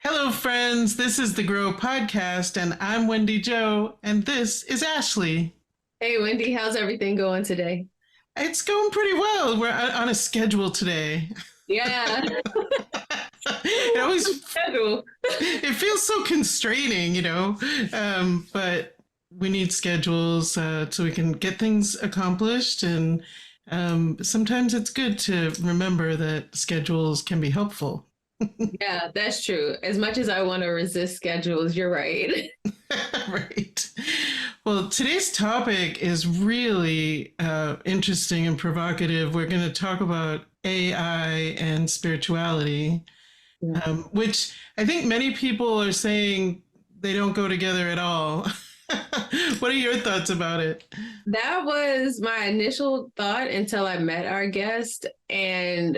Hello, friends. This is the Grow Podcast, and I'm Wendy Jo, and this is Ashley. Hey, Wendy, how's everything going today? It's going pretty well. We're on a schedule today. Yeah, It always schedule. it feels so constraining, but we need schedules so we can get things accomplished, and sometimes it's good to remember that schedules can be helpful. Yeah, that's true. As much as I want to resist schedules, you're right. Right. Well, today's topic is really interesting and provocative. We're going to talk about AI and spirituality, Yeah. which I think many people are saying they don't go together at all. What are your thoughts about it? That was my initial thought until I met our guest. And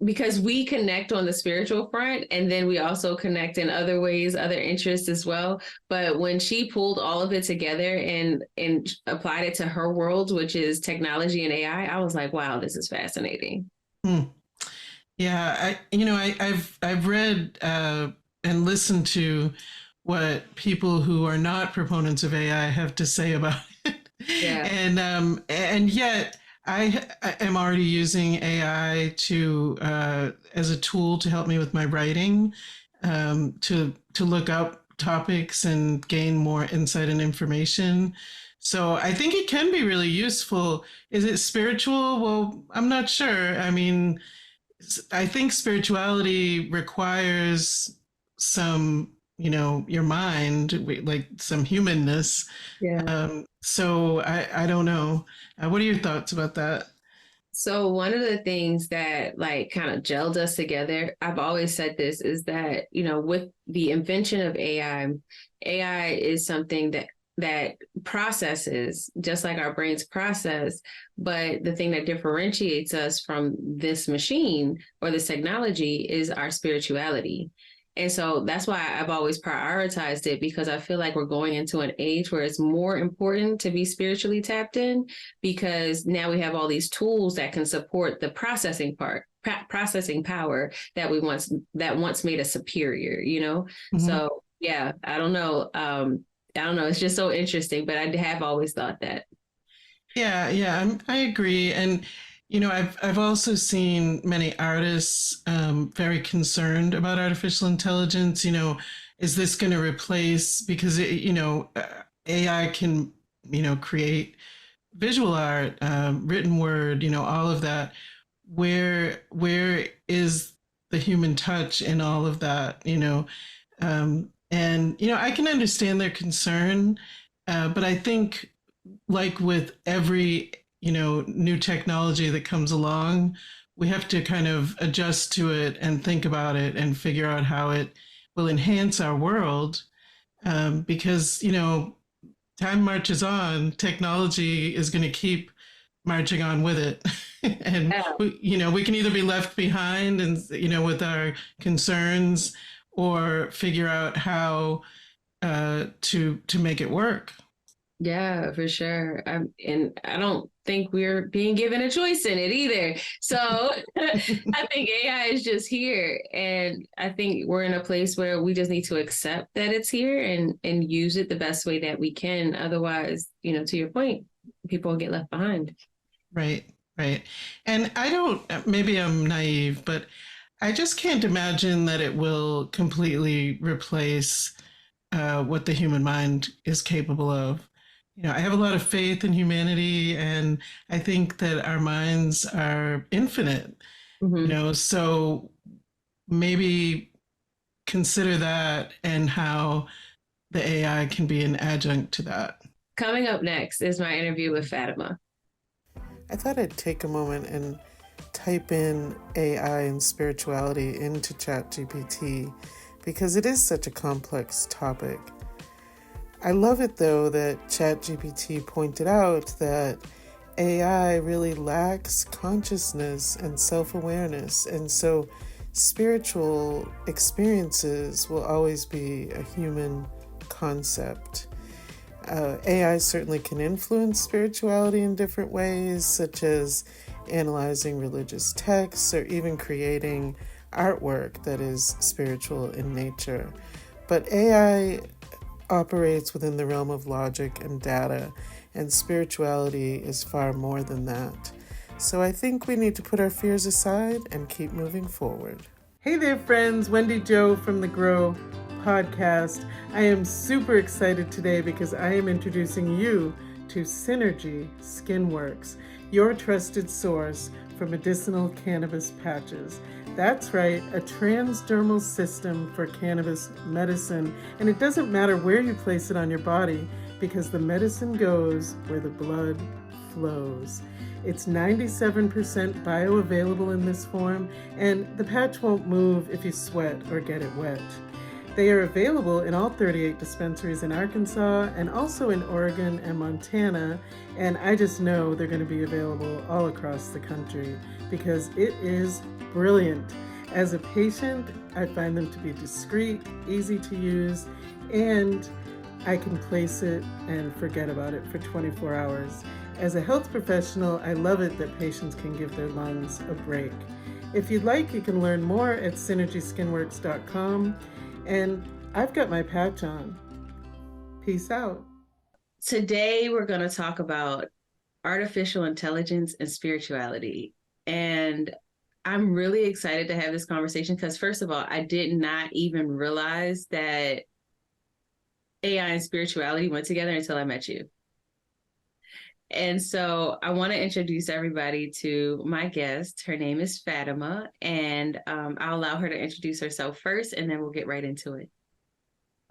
because we connect on the spiritual front, and then we also connect in other ways, other interests as well. But when she pulled all of it together and applied it to her world, which is technology and AI, I was like, wow, this is fascinating. Hmm. Yeah, I've read and listened to what people who are not proponents of AI have to say about it, Yeah. and yet I am already using AI to as a tool to help me with my writing, to look up topics and gain more insight and information. So I think it can be really useful. Is it spiritual? Well, I'm not sure. I mean, I think spirituality requires some, your mind, like some humanness. Yeah. So I don't know. What are your thoughts about that? So one of the things that like kind of gelled us together, I've always said this, is that, with the invention of AI is something that processes just like our brains process. But the thing that differentiates us from this machine or this technology is our spirituality. And so that's why I've always prioritized it, because I feel like we're going into an age where it's more important to be spiritually tapped in, because now we have all these tools that can support the processing power that once made us superior. Mhm. So yeah, I don't know. I don't know. It's just so interesting, but I have always thought that. Yeah, yeah, I agree. And I've also seen many artists very concerned about artificial intelligence. Is this going to replace? Because AI can create visual art, written word, all of that. Where is the human touch in all of that? And I can understand their concern, but I think, like with every new technology that comes along, we have to kind of adjust to it and think about it and figure out how it will enhance our world, because time marches on, technology is going to keep marching on with it. And Yeah. we can either be left behind and with our concerns, or figure out how to make it work. Yeah, for sure. And I don't think we're being given a choice in it either. So I think AI is just here. And I think we're in a place where we just need to accept that it's here and use it the best way that we can. Otherwise, to your point, people will get left behind. Right, right. And I don't, maybe I'm naive, but I just can't imagine that it will completely replace what the human mind is capable of. I have a lot of faith in humanity, and I think that our minds are infinite, Mhm. so maybe consider that and how the AI can be an adjunct to that. Coming up next is my interview with Fatima. I thought I'd take a moment and type in AI and spirituality into ChatGPT because it is such a complex topic. I love it though that ChatGPT pointed out that AI really lacks consciousness and self-awareness, and so spiritual experiences will always be a human concept. AI certainly can influence spirituality in different ways, such as analyzing religious texts or even creating artwork that is spiritual in nature. But AI operates within the realm of logic and data, and spirituality is far more than that. So I think we need to put our fears aside and keep moving forward. Hey there, friends. Wendy Jo from the Grow podcast. I am super excited today because I am introducing you to Synergy Skinworks, your trusted source for medicinal cannabis patches. That's right, a transdermal system for cannabis medicine. And it doesn't matter where you place it on your body because the medicine goes where the blood flows. It's 97% bioavailable in this form, and the patch won't move if you sweat or get it wet. They are available in all 38 dispensaries in Arkansas and also in Oregon and Montana, and I just know they're going to be available all across the country because it is brilliant. As a patient, I find them to be discreet, easy to use, and I can place it and forget about it for 24 hours. As a health professional, I love it that patients can give their lungs a break. If you'd like, you can learn more at synergyskinworks.com. And I've got my patch on. Peace out. Today, we're going to talk about artificial intelligence and spirituality. And I'm really excited to have this conversation because, first of all, I did not even realize that AI and spirituality went together until I met you. And so I want to introduce everybody to my guest. Her name is Fatima, and I'll allow her to introduce herself first, and then we'll get right into it.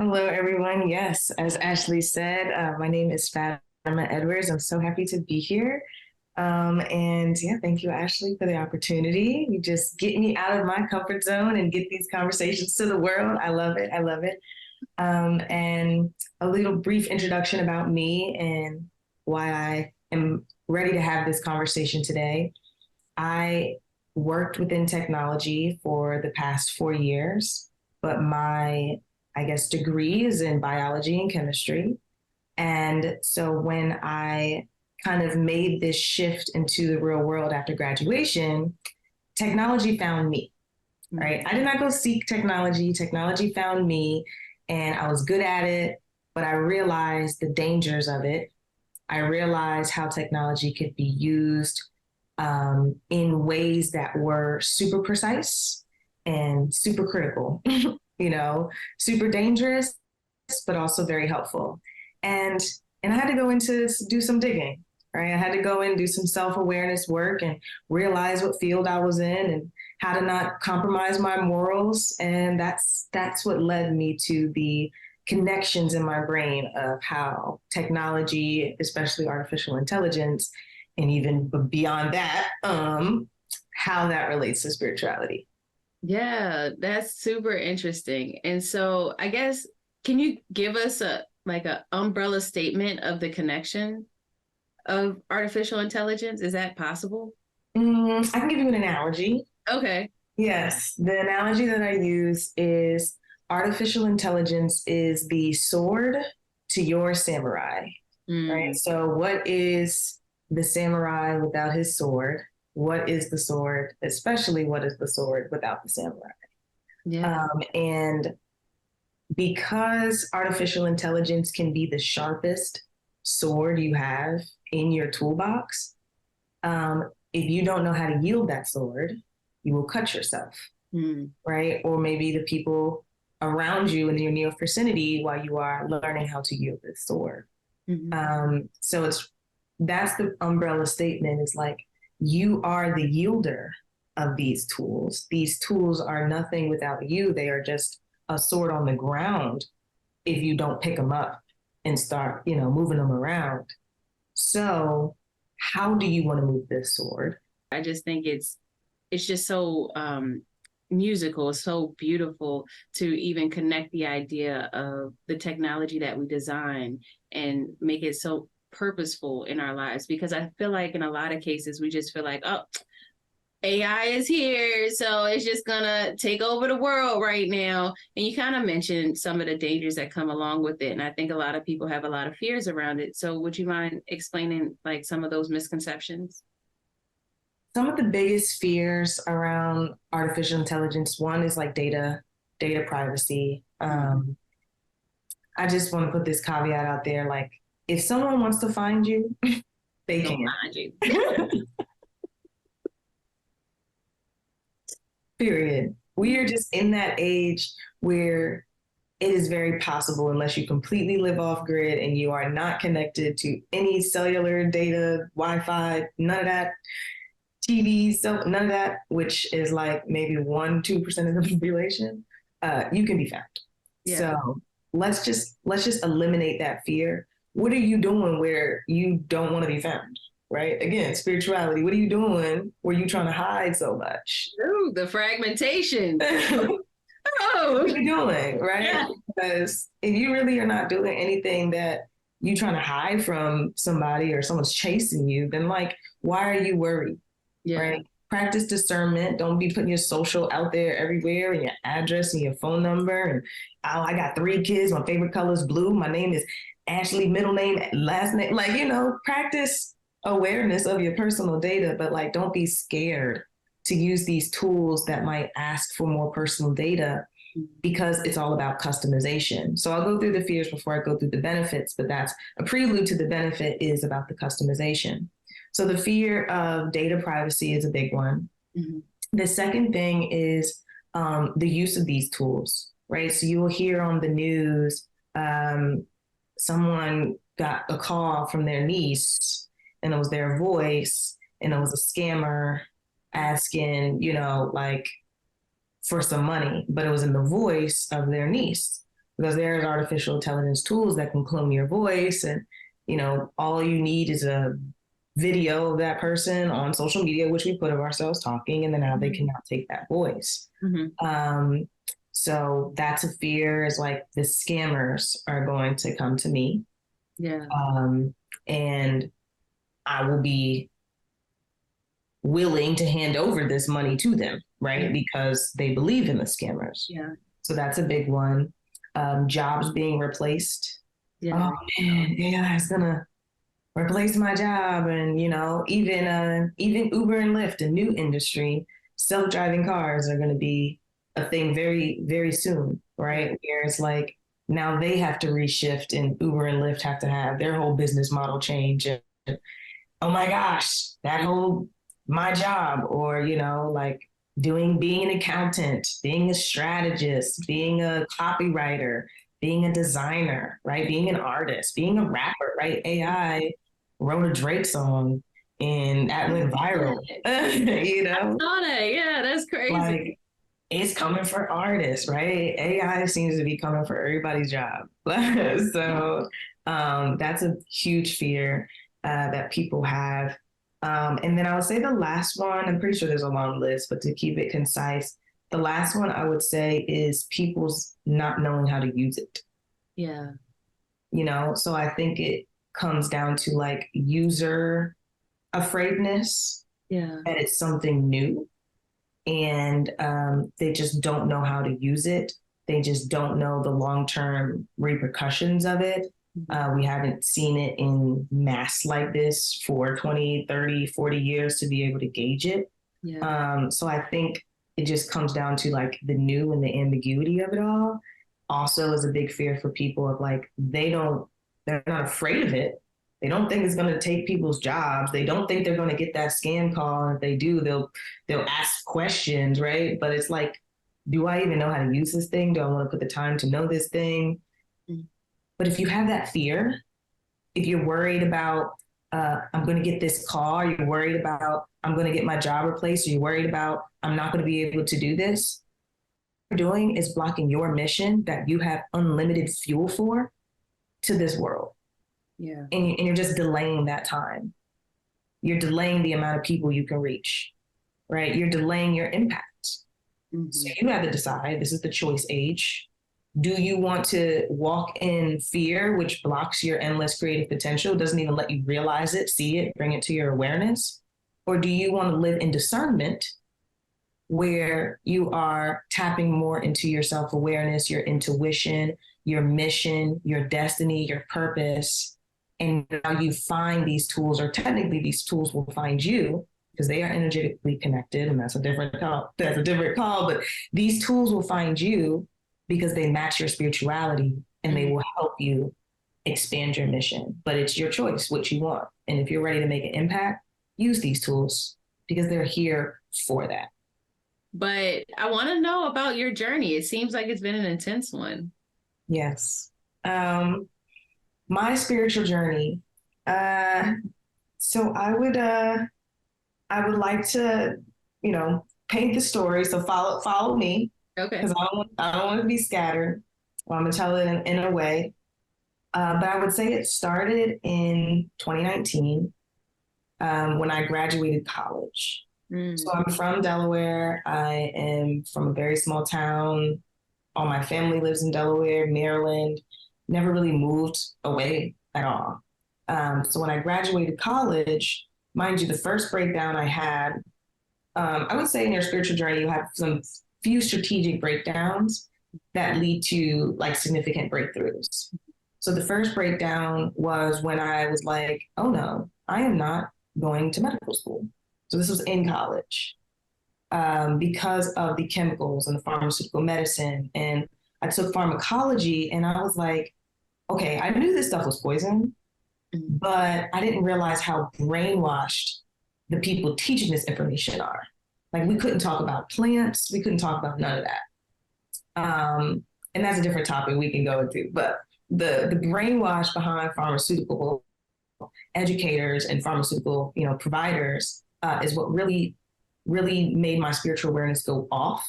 Hello, everyone. Yes, as Ashley said, my name is Fatima Edwards. I'm so happy to be here. And yeah, thank you, Ashley, for the opportunity. You just get me out of my comfort zone and get these conversations to the world. I love it. I love it. And a little brief introduction about me and why I am ready to have this conversation today. I worked within technology for the past 4 years, but my, degree is in biology and chemistry. And so when I kind of made this shift into the real world after graduation, technology found me, right? I did not go seek technology. Technology found me, and I was good at it, but I realized the dangers of it. I realized how technology could be used in ways that were super precise and super critical, super dangerous, but also very helpful. And I had to go into do some digging, right? I had to go in and do some self-awareness work and realize what field I was in and how to not compromise my morals. And that's what led me to the connections in my brain of how technology, especially artificial intelligence, and even beyond that, how that relates to spirituality. Yeah, that's super interesting. And so I guess, can you give us a umbrella statement of the connection of artificial intelligence? Is that possible? I can give you an analogy. Okay. Yes, the analogy that I use is artificial intelligence is the sword to your samurai, right? So what is the samurai without his sword? What is the sword, especially what is the sword without the samurai? Yeah. And because artificial intelligence can be the sharpest sword you have in your toolbox, if you don't know how to wield that sword, you will cut yourself, right? Or maybe the people around you in your near vicinity while you are learning how to wield this sword. So that's the umbrella statement, is like, you are the yielder of these tools. These tools are nothing without you. They are just a sword on the ground if you don't pick them up and start, moving them around. So how do you want to move this sword? I just think it's just so musical, so beautiful to even connect the idea of the technology that we design and make it so purposeful in our lives. Because I feel like in a lot of cases, we just feel like, oh, AI is here, so it's just gonna take over the world right now. And you kind of mentioned some of the dangers that come along with it. And I think a lot of people have a lot of fears around it. So would you mind explaining like some of those misconceptions? Some of the biggest fears around artificial intelligence, one is like data privacy. I just want to put this caveat out there, like if someone wants to find you, they They'll can. find you. Period. We are just in that age where it is very possible, unless you completely live off grid and you are not connected to any cellular data, Wi-Fi, none of that, TV, so none of that, which is like maybe 1-2% of the population, you can be found. Yeah. So let's just eliminate that fear. What are you doing where you don't want to be found? Right? Again, spirituality. What are you doing where you trying to hide so much? Ooh, the fragmentation. What are you doing? Right? Yeah. Because if you really are not doing anything that you trying to hide from somebody or someone's chasing you, then like, why are you worried? Yeah. Right? Practice discernment. Don't be putting your social out there everywhere and your address and your phone number. And oh, I got 3 kids. My favorite color is blue. My name is Ashley, middle name, last name. Like, practice awareness of your personal data, but like, don't be scared to use these tools that might ask for more personal data, because it's all about customization. So I'll go through the fears before I go through the benefits, but that's a prelude to the benefit is about the customization. So the fear of data privacy is a big one. Mm-hmm. The second thing is the use of these tools, right? So you will hear on the news, someone got a call from their niece and it was their voice and it was a scammer asking, like for some money, but it was in the voice of their niece, because there's artificial intelligence tools that can clone your voice. And, all you need is a video of that person on social media, which we put of ourselves talking, and then now they can now take that voice. Mm-hmm. So that's a fear, is like the scammers are going to come to me. Yeah. And I will be willing to hand over this money to them, right? Because they believe in the scammers. Yeah. So that's a big one. Jobs being replaced. Yeah. Oh man, AI is gonna replace my job. And even Uber and Lyft, a new industry, self-driving cars are gonna be a thing very, very soon, right? Where it's like now they have to reshift, and Uber and Lyft have to have their whole business model change. And, oh my gosh, that whole my job, or like being an accountant, being a strategist, being a copywriter, being a designer, right? Being an artist, being a rapper, right? AI wrote a Drake song and that went viral. I saw that. Yeah, that's crazy. Like, it's coming for artists, right? AI seems to be coming for everybody's job. So that's a huge fear that people have. And then I would say the last one, I'm pretty sure there's a long list, but to keep it concise, the last one I would say is people's not knowing how to use it. Yeah. So I think it comes down to like user afraidness. Yeah. That it's something new. And they just don't know how to use it. They just don't know the long-term repercussions of it. We haven't seen it in mass like this for 20, 30, 40 years to be able to gauge it. Yeah. So I think it just comes down to like the new and the ambiguity of it all. Also is a big fear for people of like, they're not afraid of it. They don't think it's going to take people's jobs. They don't think they're going to get that scam call. And if they do, they'll ask questions, right? But it's like, do I even know how to use this thing? Do I want to put the time to know this thing? But if you have that fear, if you're worried about, I'm going to get this call, you're worried about, I'm going to get my job replaced, or you're worried about, I'm not going to be able to do this, what you're doing is blocking your mission that you have unlimited fuel for to this world. Yeah. And you're just delaying that time. You're delaying the amount of people you can reach, right? You're delaying your impact. Mm-hmm. So you have to decide, this is the choice age. Do you want to walk in fear, which blocks your endless creative potential, doesn't even let you realize it, see it, bring it to your awareness? Or do you want to live in discernment, where you are tapping more into your self-awareness, your intuition, your mission, your destiny, your purpose, and now you find these tools, or technically these tools will find you, because they are energetically connected, and that's a different call. That's a different call. But these tools will find you because they match your spirituality, and they will help you expand your mission. But it's your choice what you want. And if you're ready to make an impact, use these tools because they're here for that. But I want to know about your journey. It seems like it's been an intense one. Yes. My spiritual journey. So I would like to, paint the story. So follow me. Okay. Because I don't want to be scattered. Well, I'm gonna tell it in a way. But I would say it started in 2019 when I graduated college. So I'm from Delaware. I am from a very small town. All my family lives in Delaware, Maryland. Never really moved away at all. So when I graduated college, mind you, the first breakdown I had, I would say in your spiritual journey, you have some few strategic breakdowns that lead to like significant breakthroughs. So the first breakdown was when I was like, oh no, I am not going to medical school. So this was in college because of the chemicals and the pharmaceutical medicine. And I took pharmacology and I was like, okay, I knew this stuff was poison, but I didn't realize how brainwashed the people teaching this information are. Like we couldn't talk about plants. We couldn't talk about none of that. And that's a different topic we can go into, but the brainwash behind pharmaceutical educators and pharmaceutical, providers is what really made my spiritual awareness go off.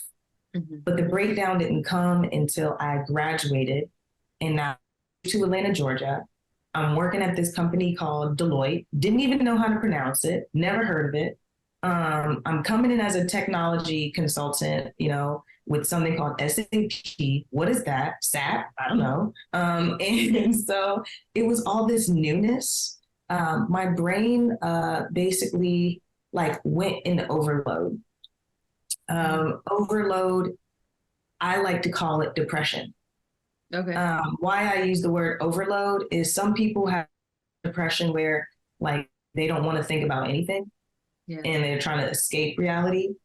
But the breakdown didn't come until I graduated and now to Atlanta, Georgia. I'm working at this company called Deloitte. Didn't even know how to pronounce it. Never heard of it. I'm coming in as a technology consultant, with something called SAP. What is that? SAP? I don't know. And so it was all this newness. My brain basically like went into overload. Overload, I like to call it depression. Okay. Why I use the word overload is some people have depression where like they don't want to think about anything and they're trying to escape reality.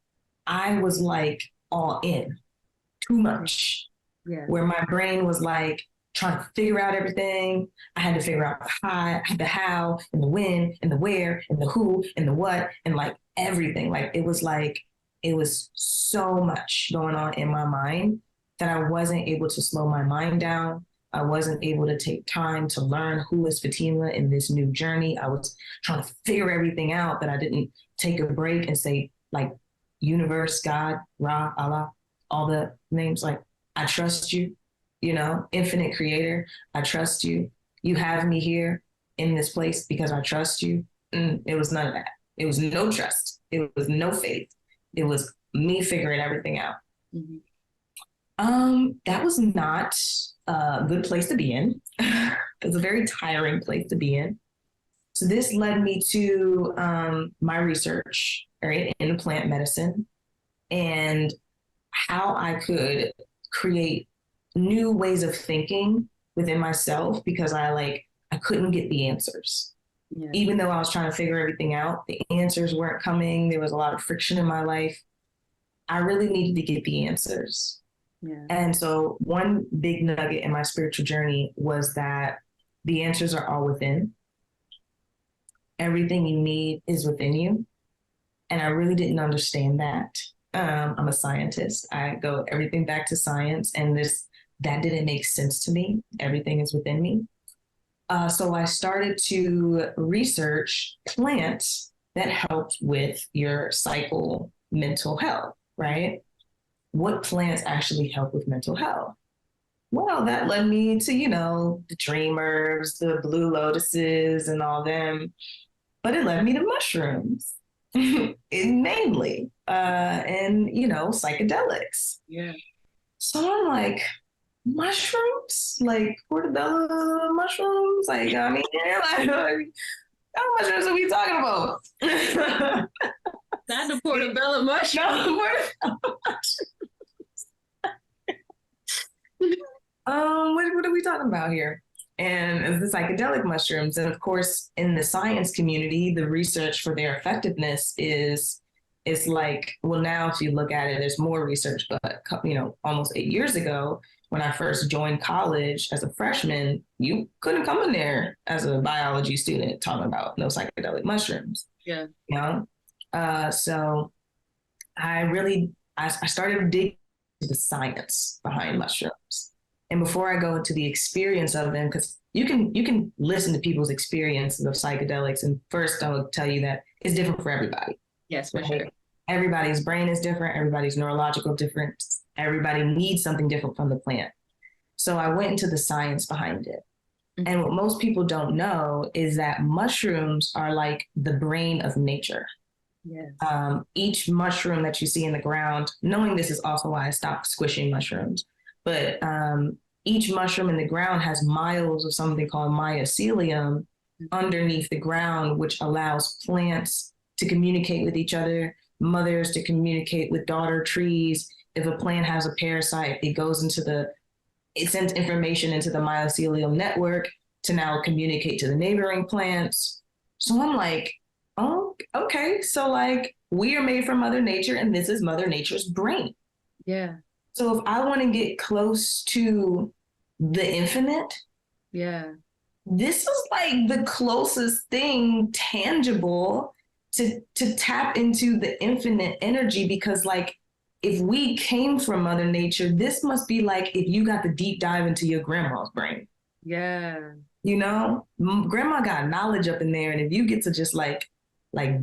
I was like all in too much, where my brain was like trying to figure out everything. I had to figure out the how and the when and the where and the who and the what and like everything. Like it was so much going on in my mind that I wasn't able to slow my mind down. I wasn't able to take time to learn who is Fatima in this new journey. I was trying to figure everything out, that I didn't take a break and say like universe, God, Ra, Allah, all the names, like I trust you, infinite creator. I trust you. You have me here in this place because I trust you. It was none of that. It was no trust. It was no faith. It was me figuring everything out. That was not a good place to be in. It was a very tiring place to be in. So this led me to my research, right, in plant medicine and how I could create new ways of thinking within myself because I couldn't get the answers. Even though I was trying to figure everything out, the answers weren't coming. There was a lot of friction in my life. I really needed to get the answers. And so one big nugget in my spiritual journey was that the answers are all within. Everything you need is within you. And I really didn't understand that. I'm a scientist. I go everything back to science, and that didn't make sense to me. Everything is within me. So I started to research plants that helped with your cycle mental health, right? What plants actually help with mental health? Well, that led me to, the dream herbs, the blue lotuses and all them, but it led me to mushrooms, mainly, and, psychedelics. So I'm like, mushrooms? Like portobello mushrooms? Like, I mean, how mushrooms are we talking about? Not the portobello mushroom. No, what are we talking about here? and the psychedelic mushrooms. And of course, in the science community, the research for their effectiveness is it's like, well, now if you look at it, there's more research, but almost 8 years ago, when I first joined college as a freshman, you couldn't come in there as a biology student talking about no psychedelic mushrooms. Yeah. So I started digging into the science behind mushrooms. And before I go into the experience of them, because you can listen to people's experiences of psychedelics, and first I will tell you that it's different for everybody. Yes, for sure. Everybody's brain is different. Everybody's neurological different. Everybody needs something different from the plant. So I went into the science behind it. Mm-hmm. And what most people don't know is that mushrooms are like the brain of nature. Yes. Each mushroom that you see in the ground, knowing this is also why I stopped squishing mushrooms, but each mushroom in the ground has miles of something called mycelium underneath the ground, which allows plants to communicate with each other, mothers to communicate with daughter trees. If a plant has a parasite, it sends information into the mycelium network to now communicate to the neighboring plants. So I'm like, oh, okay. So like we are made from Mother Nature, and this is Mother Nature's brain. Yeah. So if I want to get close to the infinite, yeah, this is like the closest thing tangible to tap into the infinite energy, because like if we came from Mother Nature, this must be like if you got the deep dive into your grandma's brain. Yeah. Grandma got knowledge up in there, and if you get to just like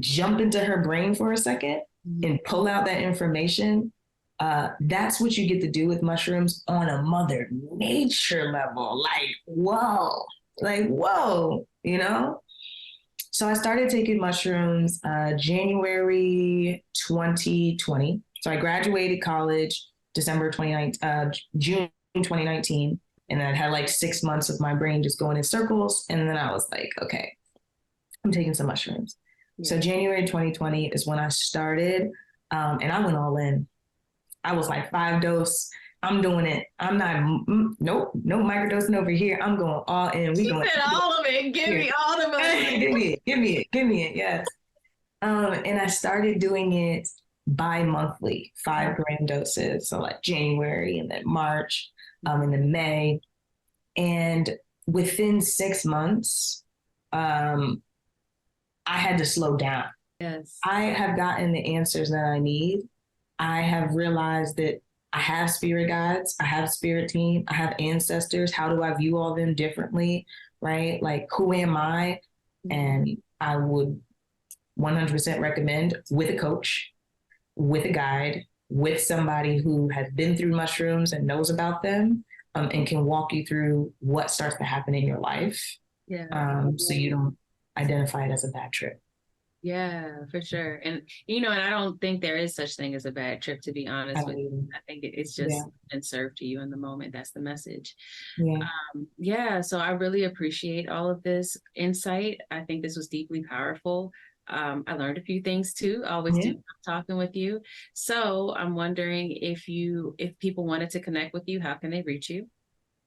jump into her brain for a second and pull out that information, that's what you get to do with mushrooms on a Mother Nature level. Like, whoa. So I started taking mushrooms January 2020. So I graduated college June 2019. And then I had like 6 months of my brain just going in circles. And then I was like, okay, I'm taking some mushrooms. Yeah. So January 2020 is when I started, and I went all in. I was like 5 dose. I'm doing it. I'm not, no microdosing over here. I'm going all in. We going all of it. Give me all of it. Give me it. Yes. And I started doing it bi-monthly, 5 gram doses. So like January and then March, and then May. And within 6 months, I had to slow down. Yes. I have gotten the answers that I need. I have realized that I have spirit guides, I have spirit team, I have ancestors. How do I view all of them differently, right? Like, who am I? And I would 100% recommend with a coach, with a guide, with somebody who has been through mushrooms and knows about them, and can walk you through what starts to happen in your life. Yeah. So you don't identify it as a bad trip. Yeah, for sure. And, and I don't think there is such thing as a bad trip, to be honest with you. I think it's just been served to you in the moment. That's the message. Yeah. So I really appreciate all of this insight. I think this was deeply powerful. I learned a few things too. I always do talking with you. So I'm wondering if people wanted to connect with you, how can they reach you?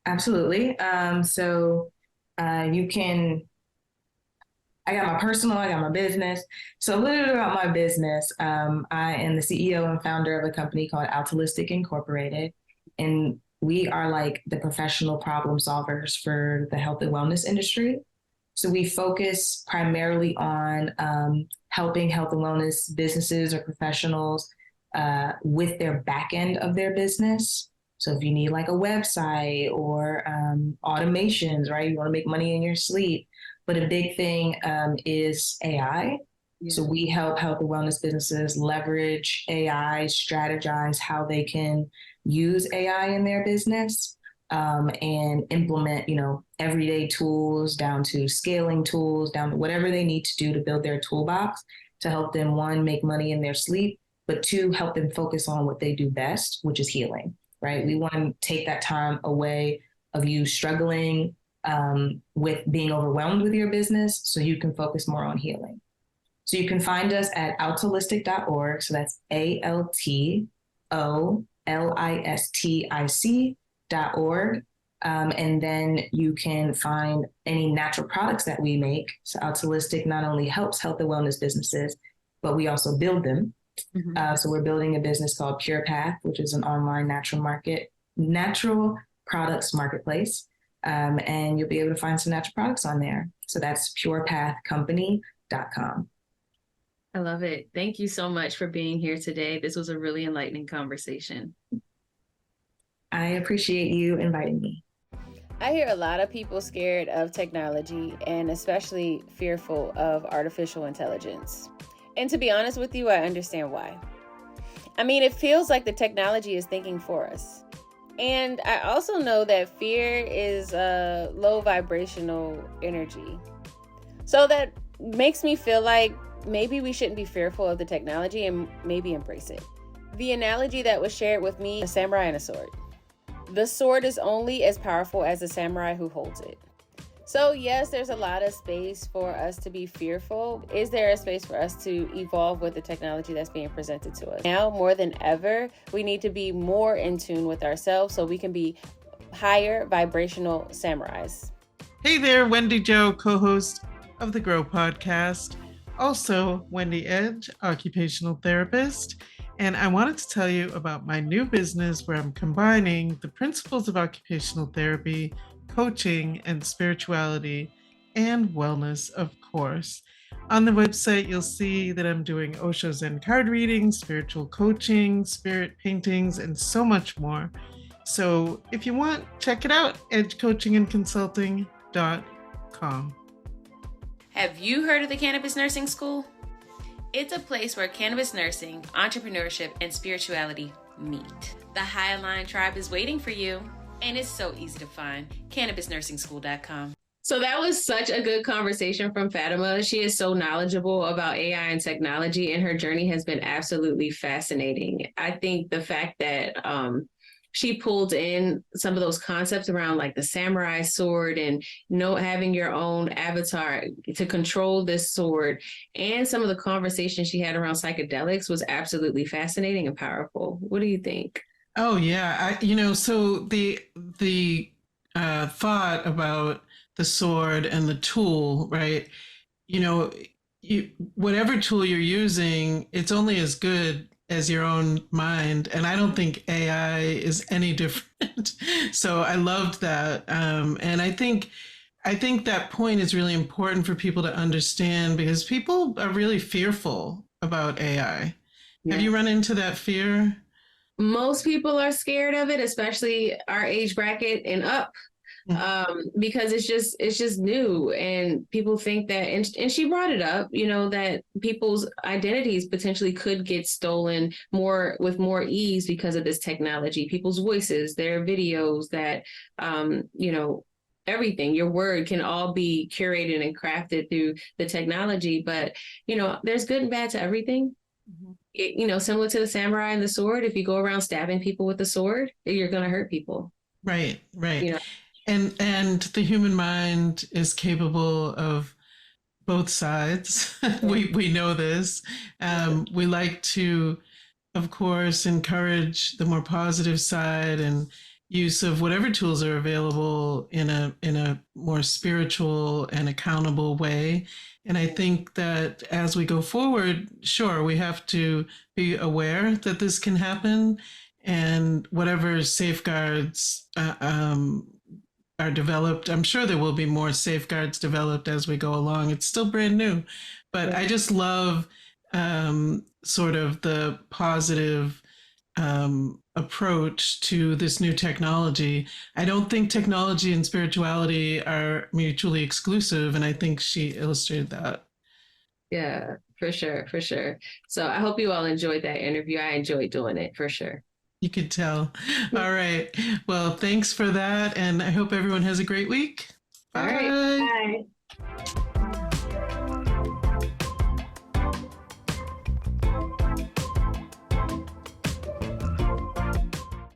Absolutely. So you can, I got my personal, I got my business. So a little bit about my business. I am the CEO and founder of a company called Altruistic Incorporated. And we are like the professional problem solvers for the health and wellness industry. So we focus primarily on helping health and wellness businesses or professionals with their back end of their business. So if you need like a website or automations, right? You want to make money in your sleep. But a big thing is AI. Yeah. So we help health and wellness businesses leverage AI, strategize how they can use AI in their business, and implement, everyday tools down to scaling tools, down to whatever they need to do to build their toolbox to help them, 1, make money in their sleep, but 2, help them focus on what they do best, which is healing, right? We want to take that time away of you struggling with being overwhelmed with your business so you can focus more on healing. So you can find us at altholistic.org. So that's ALTOLISTIC.org. And then you can find any natural products that we make. So Altruistic not only helps health and wellness businesses, but we also build them. So we're building a business called Pure Path, which is an online natural products marketplace. And you'll be able to find some natural products on there. So that's purepathcompany.com. I love it. Thank you so much for being here today. This was a really enlightening conversation. I appreciate you inviting me. I hear a lot of people scared of technology and especially fearful of artificial intelligence. And to be honest with you, I understand why. I mean, it feels like the technology is thinking for us. And I also know that fear is a low vibrational energy. So that makes me feel like maybe we shouldn't be fearful of the technology and maybe embrace it. The analogy that was shared with me, a samurai and a sword. The sword is only as powerful as the samurai who holds it. So yes, there's a lot of space for us to be fearful. Is there a space for us to evolve with the technology that's being presented to us? Now, more than ever, we need to be more in tune with ourselves so we can be higher vibrational samurais. Hey there, Wendy Jo, co-host of the Grow Podcast. Also, Wendy Edge, occupational therapist. And I wanted to tell you about my new business where I'm combining the principles of occupational therapy, coaching, and spirituality and wellness, of course. On the website, you'll see that I'm doing Osho Zen card readings, spiritual coaching, spirit paintings, and so much more. So if you want, check it out, edgecoachingandconsulting.com. Have you heard of the Cannabis Nursing School? It's a place where cannabis nursing, entrepreneurship, and spirituality meet. The High Align Tribe is waiting for you, and it's so easy to find. CannabisNursingSchool.com. So that was such a good conversation from Fatima. She is so knowledgeable about AI and technology, and her journey has been absolutely fascinating. I think the fact that she pulled in some of those concepts around like the samurai sword and having your own avatar to control this sword, and some of the conversations she had around psychedelics was absolutely fascinating and powerful. What do you think? Oh yeah, so the thought about the sword and the tool, right? Whatever tool you're using, it's only as good as your own mind. And I don't think AI is any different. So I loved that. And I think that point is really important for people to understand because people are really fearful about AI. Yes. Have you run into that fear? Most people are scared of it, especially our age bracket and up. Because it's just new, and people think that, and she brought it up, that people's identities potentially could get stolen with more ease because of this technology, people's voices, their videos, that, everything, your word can all be curated and crafted through the technology. But, there's good and bad to everything. Mm-hmm. Similar to the samurai and the sword, if you go around stabbing people with the sword, you're going to hurt people. Right. And the human mind is capable of both sides. We know this. We like to, of course, encourage the more positive side and use of whatever tools are available in a more spiritual and accountable way. And I think that as we go forward, sure, we have to be aware that this can happen, and whatever safeguards are developed. I'm sure there will be more safeguards developed as we go along. It's still brand new, but I just love sort of the positive approach to this new technology. I don't think technology and spirituality are mutually exclusive, and I think she illustrated that. Yeah, for sure. So I hope you all enjoyed that interview. I enjoyed doing it, for sure. You could tell. All right. Well, thanks for that. And I hope everyone has a great week. Bye. All right. Bye.